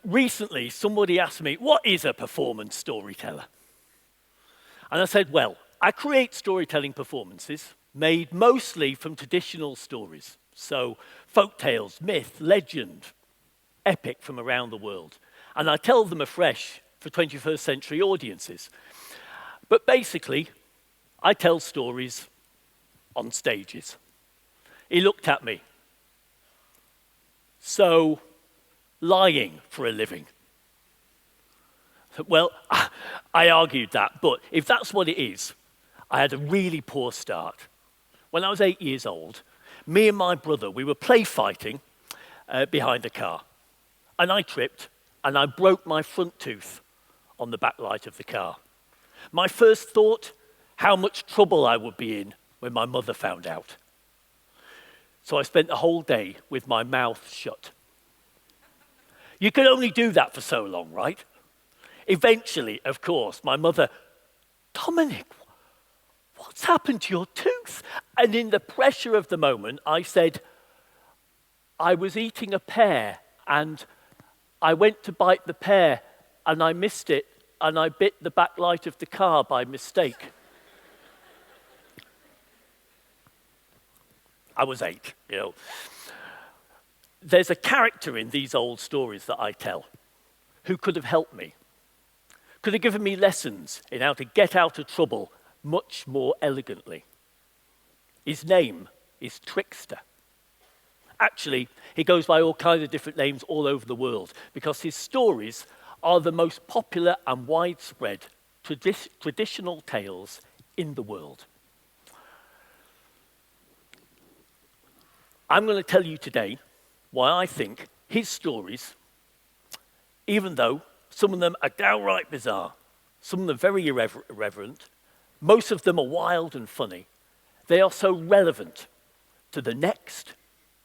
Recently somebody asked me, what is a performance storyteller? And I said, well, I create storytelling performances made mostly from traditional stories. So folk tales, myth, legend, epic from around the world. And I tell them afresh for 21st century audiences. But basically, I tell stories on stages. He looked at me. So, lying for a living. Well, I argued that, but if that's what it is, I had a really poor start. When I was 8 years old, me and my brother, we were play fighting behind a car. And I tripped, and I broke my front tooth on the backlight of the car. My first thought, how much trouble I would be in when my mother found out. So I spent the whole day with my mouth shut. You can only do that for so long, right? Eventually, of course, my mother, Dominic, what's happened to your tooth? And in the pressure of the moment, I said, I was eating a pear, and I went to bite the pear, and I missed it, and I bit the backlight of the car by mistake. I was 8, There's a character in these old stories that I tell who could have helped me, could have given me lessons in how to get out of trouble much more elegantly. His name is Trickster. Actually, he goes by all kinds of different names all over the world because his stories are the most popular and widespread traditional tales in the world. I'm going to tell you today why I think his stories, even though some of them are downright bizarre, some of them very irreverent, most of them are wild and funny, they are so relevant to the next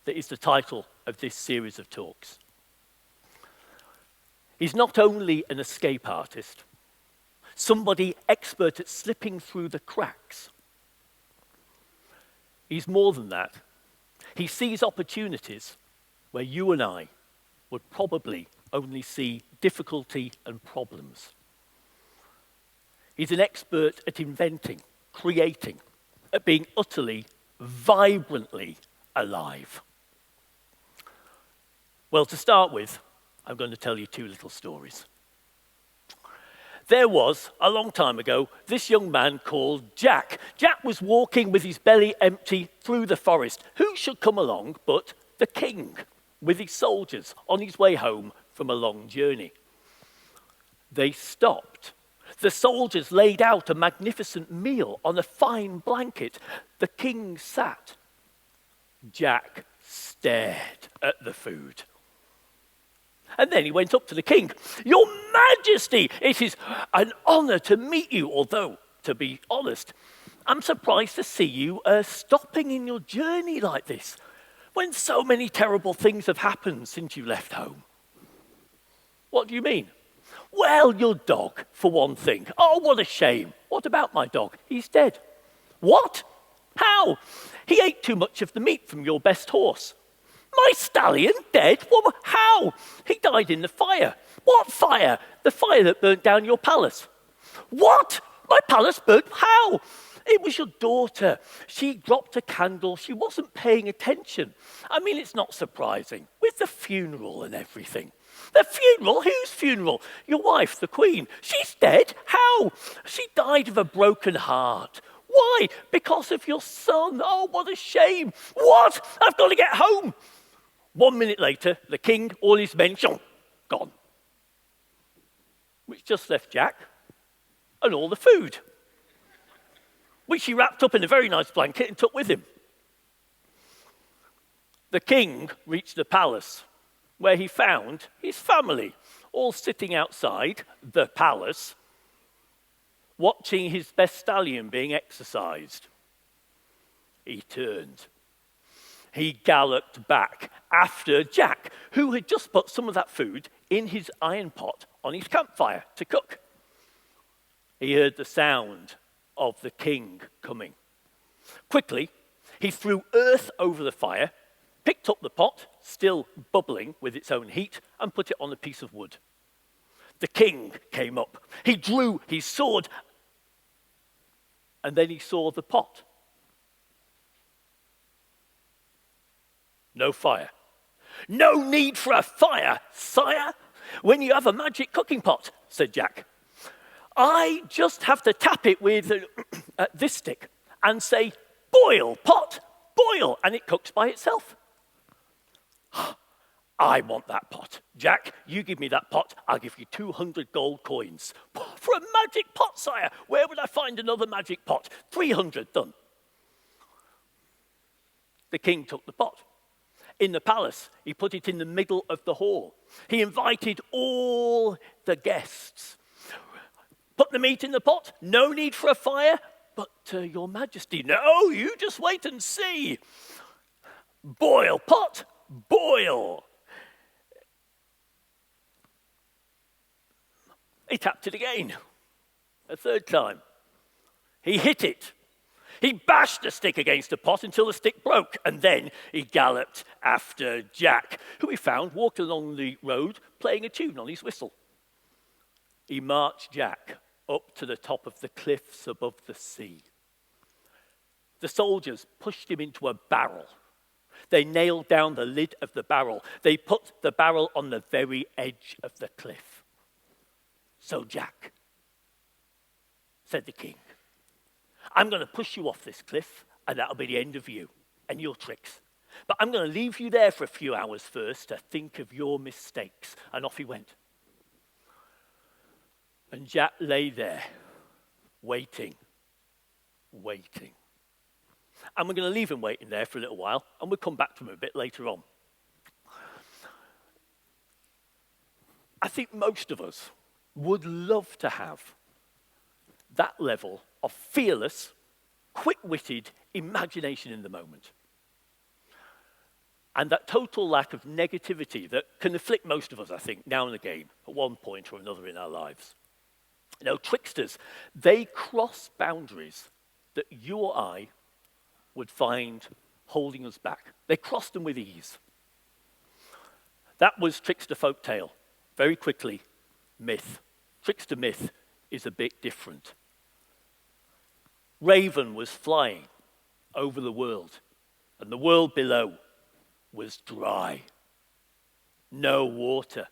that is the title of this series of talks. He's not only an escape artist, somebody expert at slipping through the cracks. He's more than that. He sees opportunities where you and I would probably only see difficulty and problems. He's an expert at inventing, creating, at being utterly, vibrantly alive. Well, to start with, I'm going to tell you 2 little stories. There was, a long time ago, this young man called Jack. Jack was walking with his belly empty through the forest. Who should come along but the king with his soldiers on his way home from a long journey? They stopped. The soldiers laid out a magnificent meal on a fine blanket. The king sat. Jack stared at the food. And then he went up to the king. Your Majesty, it is an honor to meet you, although, to be honest, I'm surprised to see you stopping in your journey like this, when so many terrible things have happened since you left home. What do you mean? Well, your dog, for one thing. Oh, what a shame. What about my dog? He's dead. What? How? He ate too much of the meat from your best horse. My stallion dead? Well, how? He died in the fire. What fire? The fire that burnt down your palace. What? My palace burnt? How? It was your daughter. She dropped a candle. She wasn't paying attention. I mean, it's not surprising, with the funeral and everything. The funeral? Whose funeral? Your wife, the Queen. She's dead? How? She died of a broken heart. Why? Because of your son. Oh, what a shame. What? I've got to get home. 1 minute later, the king, all his men, gone. Which just left Jack and all the food, which he wrapped up in a very nice blanket and took with him. The king reached the palace, where he found his family, all sitting outside the palace, watching his best stallion being exercised. He turned. He galloped back after Jack, who had just put some of that food in his iron pot on his campfire to cook. He heard the sound of the king coming. Quickly, he threw earth over the fire, picked up the pot, still bubbling with its own heat, and put it on a piece of wood. The king came up. He drew his sword, and then he saw the pot. No fire. No need for a fire, sire, when you have a magic cooking pot, said Jack. I just have to tap it with this stick and say, boil, pot, boil, and it cooks by itself. I want that pot. Jack, you give me that pot, I'll give you 200 gold coins. For a magic pot, sire, where would I find another magic pot? 300, done. The king took the pot. In the palace, he put it in the middle of the hall. He invited all the guests. Put the meat in the pot, no need for a fire, but your majesty, no, you just wait and see. Boil, pot, boil. He tapped it again, a third time. He hit it. He bashed the stick against the pot until the stick broke, and then he galloped after Jack, who he found walking along the road playing a tune on his whistle. He marched Jack up to the top of the cliffs above the sea. The soldiers pushed him into a barrel. They nailed down the lid of the barrel. They put the barrel on the very edge of the cliff. So Jack, said the king, I'm going to push you off this cliff, and that'll be the end of you and your tricks. But I'm going to leave you there for a few hours first to think of your mistakes. And off he went. And Jack lay there, waiting. And we're going to leave him waiting there for a little while, and we'll come back to him a bit later on. I think most of us would love to have that level of fearless, quick-witted imagination in the moment. And that total lack of negativity that can afflict most of us, I think, now and again, at one point or another in our lives. You know, tricksters, they cross boundaries that you or I would find holding us back. They crossed them with ease. That was trickster folktale. Very quickly, myth. Trickster myth is a bit different. Raven was flying over the world, and the world below was dry. No water,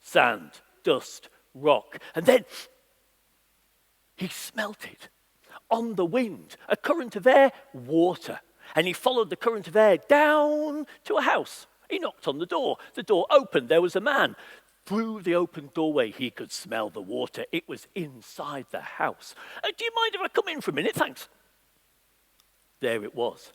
sand, dust, rock. And then he smelt it on the wind, a current of air, water. And he followed the current of air down to a house. He knocked on the door. The door opened. There was a man. Through the open doorway, he could smell the water. It was inside the house. Do you mind if I come in for a minute? Thanks. There it was.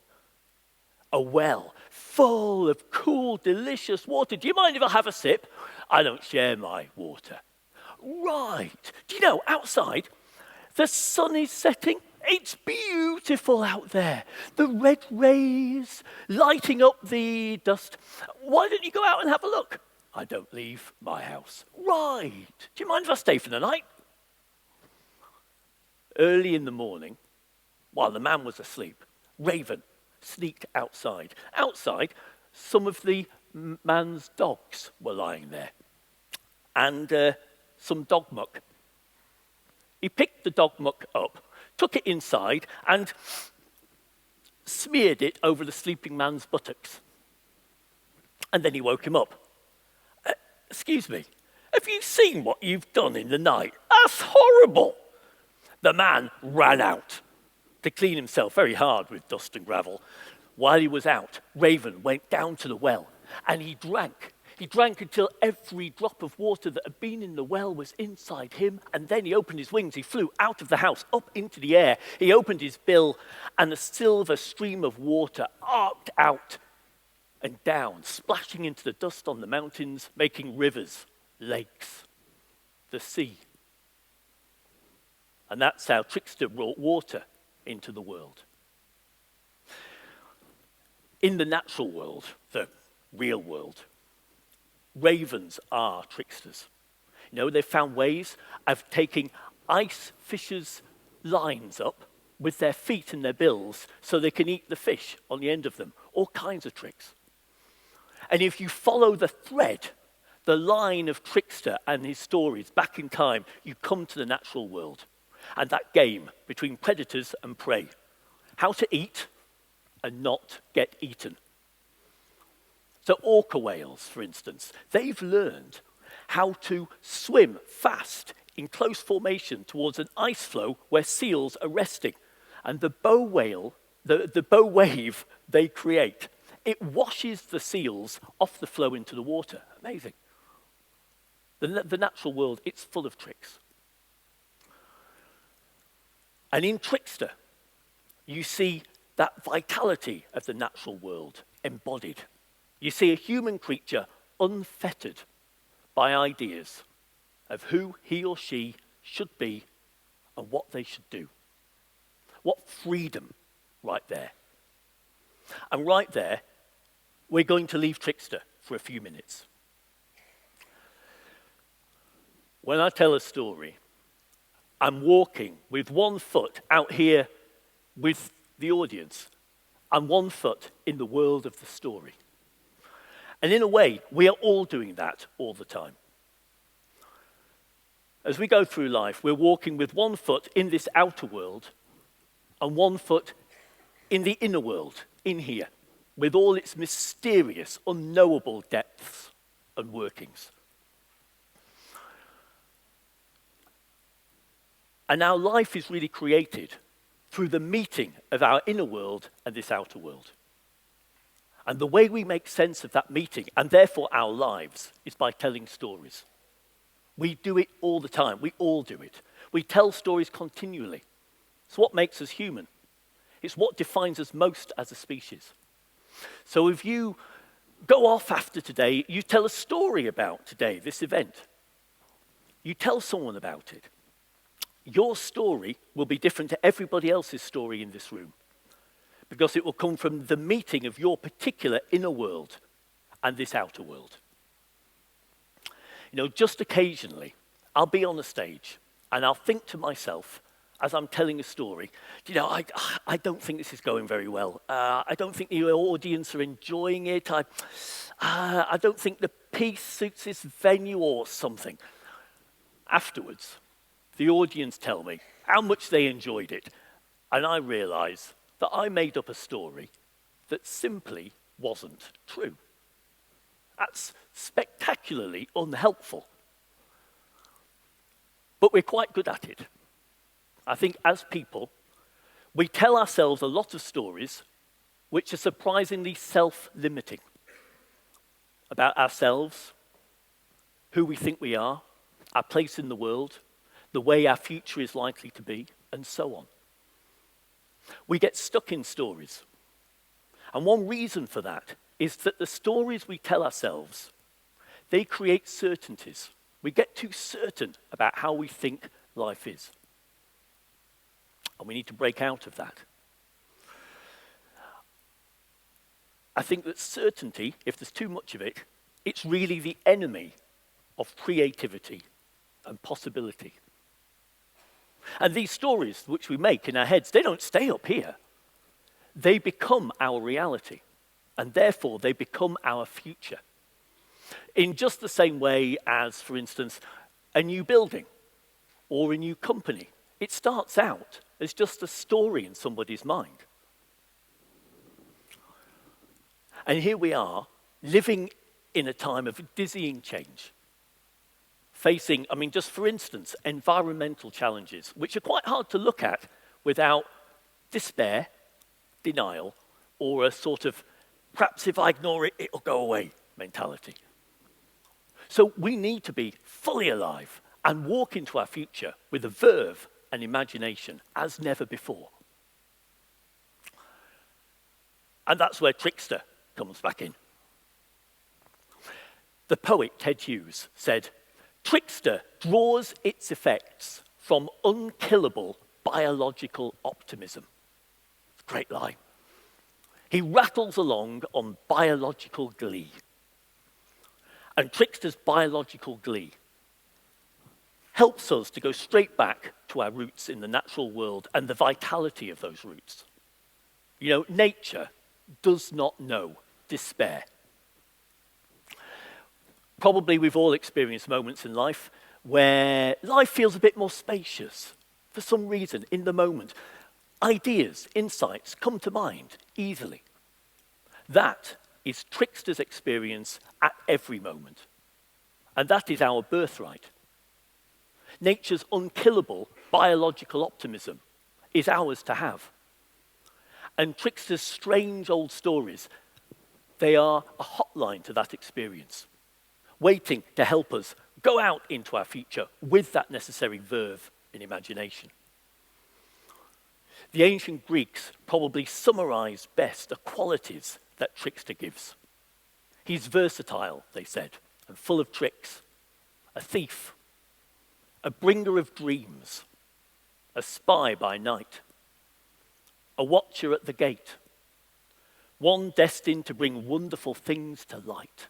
A well full of cool, delicious water. Do you mind if I have a sip? I don't share my water. Right. Do you know, outside, the sun is setting. It's beautiful out there. The red rays lighting up the dust. Why don't you go out and have a look? I don't leave my house. Right. Do you mind if I stay for the night? Early in the morning, while the man was asleep, Raven sneaked outside. Outside, some of the man's dogs were lying there. And some dog muck. He picked the dog muck up, took it inside, and smeared it over the sleeping man's buttocks. And then he woke him up. Excuse me, have you seen what you've done in the night? That's horrible. The man ran out to clean himself very hard with dust and gravel. While he was out, Raven went down to the well and he drank. He drank until every drop of water that had been in the well was inside him, and then he opened his wings. He flew out of the house, up into the air. He opened his bill, and a silver stream of water arced out and down, splashing into the dust on the mountains, making rivers, lakes, the sea. And that's how Trickster brought water into the world. In the natural world, the real world, ravens are tricksters. You know, they've found ways of taking ice fishers' lines up with their feet and their bills so they can eat the fish on the end of them. All kinds of tricks. And if you follow the thread, the line of Trickster and his stories back in time, you come to the natural world. And that game between predators and prey. How to eat and not get eaten. So orca whales, for instance, they've learned how to swim fast in close formation towards an ice floe where seals are resting. And the bow wave they create, it washes the seals off the floe into the water. Amazing. The natural world, it's full of tricks. And in Trickster, you see that vitality of the natural world embodied. You see a human creature unfettered by ideas of who he or she should be and what they should do. What freedom right there. And right there, we're going to leave Trickster for a few minutes. When I tell a story, I'm walking with one foot out here with the audience and one foot in the world of the story. And in a way, we are all doing that all the time. As we go through life, we're walking with one foot in this outer world and one foot in the inner world, in here, with all its mysterious, unknowable depths and workings. And our life is really created through the meeting of our inner world and this outer world. And the way we make sense of that meeting, and therefore our lives, is by telling stories. We do it all the time. We all do it. We tell stories continually. It's what makes us human. It's what defines us most as a species. So if you go off after today, you tell a story about today, this event. You tell someone about it. Your story will be different to everybody else's story in this room, because it will come from the meeting of your particular inner world and this outer world. You know, just occasionally, I'll be on a stage and I'll think to myself, as I'm telling a story, you know, I don't think this is going very well. I don't think the audience are enjoying it. I don't think the piece suits this venue or something. Afterwards, the audience tell me how much they enjoyed it, and I realize that I made up a story that simply wasn't true. That's spectacularly unhelpful. But we're quite good at it. I think as people, we tell ourselves a lot of stories which are surprisingly self-limiting about ourselves, who we think we are, our place in the world, the way our future is likely to be, and so on. We get stuck in stories. And one reason for that is that the stories we tell ourselves, they create certainties. We get too certain about how we think life is. And we need to break out of that. I think that certainty, if there's too much of it, it's really the enemy of creativity and possibility. And these stories which we make in our heads, they don't stay up here. They become our reality, and therefore they become our future. In just the same way as, for instance, a new building or a new company. It starts out as just a story in somebody's mind. And here we are, living in a time of dizzying change. Facing, just for instance, environmental challenges, which are quite hard to look at without despair, denial, or a sort of, perhaps if I ignore it, it'll go away mentality. So we need to be fully alive and walk into our future with a verve and imagination as never before. And that's where Trickster comes back in. The poet Ted Hughes said, "Trickster draws its effects from unkillable biological optimism." It's a great line. He rattles along on biological glee. And Trickster's biological glee helps us to go straight back to our roots in the natural world and the vitality of those roots. You know, nature does not know despair. Probably we've all experienced moments in life where life feels a bit more spacious. For some reason, in the moment, ideas, insights come to mind easily. That is Trickster's experience at every moment. And that is our birthright. Nature's unkillable biological optimism is ours to have. And Trickster's strange old stories, they are a hotline to that experience, waiting to help us go out into our future with that necessary verve in imagination. The ancient Greeks probably summarized best the qualities that Trickster gives. He's versatile, they said, and full of tricks. A thief, a bringer of dreams, a spy by night, a watcher at the gate, one destined to bring wonderful things to light.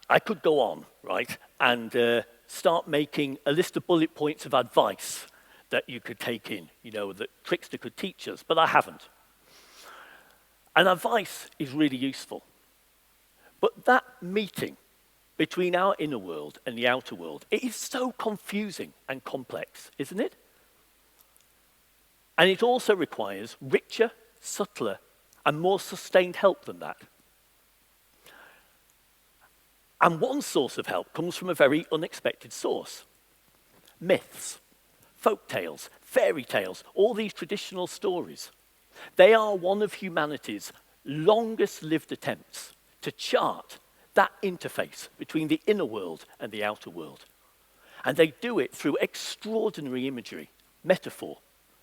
I could go on, right, and start making a list of bullet points of advice that you could take in, that Trickster could teach us, but I haven't. And advice is really useful. But that meeting between our inner world and the outer world, it is so confusing and complex, isn't it? And it also requires richer, subtler, and more sustained help than that. And one source of help comes from a very unexpected source. Myths, folk tales, fairy tales, all these traditional stories. They are one of humanity's longest lived attempts to chart that interface between the inner world and the outer world. And they do it through extraordinary imagery, metaphor,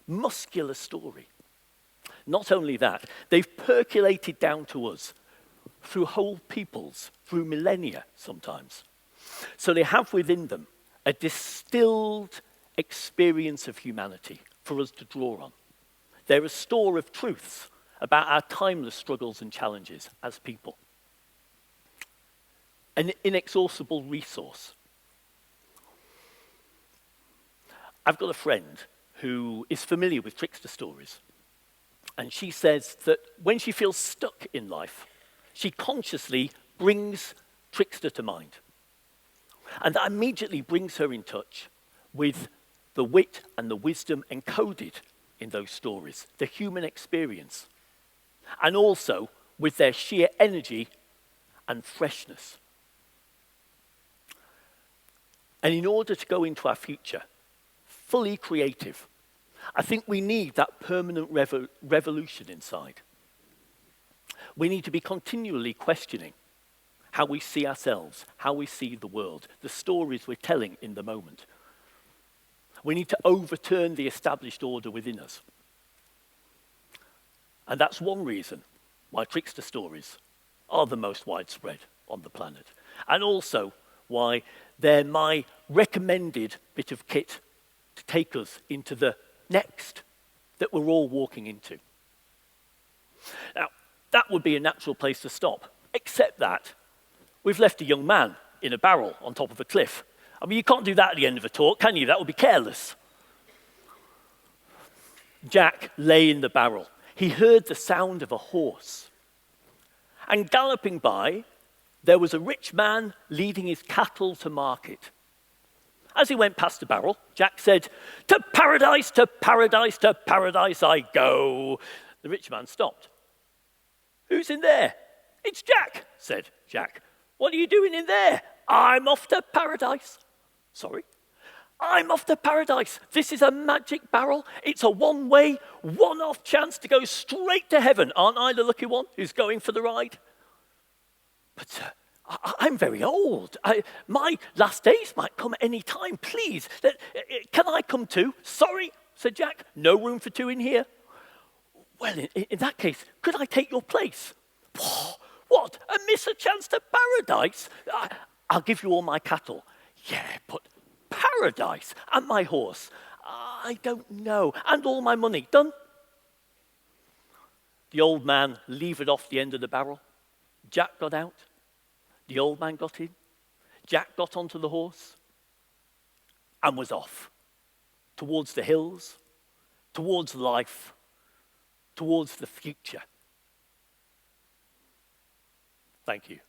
muscular story. Not only that, they've percolated down to us through whole peoples, through millennia sometimes. So they have within them a distilled experience of humanity for us to draw on. They're a store of truths about our timeless struggles and challenges as people. An inexhaustible resource. I've got a friend who is familiar with Trickster stories. And she says that when she feels stuck in life, she consciously brings Trickster to mind. And that immediately brings her in touch with the wit and the wisdom encoded in those stories, the human experience, and also with their sheer energy and freshness. And in order to go into our future fully creative, I think we need that permanent revolution inside. We need to be continually questioning how we see ourselves, how we see the world, the stories we're telling in the moment. We need to overturn the established order within us. And that's one reason why Trickster stories are the most widespread on the planet. And also why they're my recommended bit of kit to take us into the next that we're all walking into. Now, that would be a natural place to stop, except that we've left a young man in a barrel on top of a cliff. I mean, you can't do that at the end of a talk, can you? That would be careless. Jack lay in the barrel. He heard the sound of a horse. And galloping by, there was a rich man leading his cattle to market. As he went past the barrel, Jack said, "To paradise, to paradise, to paradise I go." The rich man stopped. "Who's in there?" "It's Jack," said Jack. "What are you doing in there?" "I'm off to paradise." "Sorry?" "I'm off to paradise. This is a magic barrel. It's a one-way, one-off chance to go straight to heaven. Aren't I the lucky one who's going for the ride?" "But I'm very old. My last days might come at any time. Please, can I come too?" "Sorry," said Jack. "No room for two in here." "Well, in that case, could I take your place?" "What? And miss a chance to paradise? I'll give you all my cattle." "Yeah, but paradise and my horse? I don't know. And all my money. Done?" The old man levered off the end of the barrel. Jack got out. The old man got in. Jack got onto the horse and was off towards the hills, towards life, towards the future. Thank you.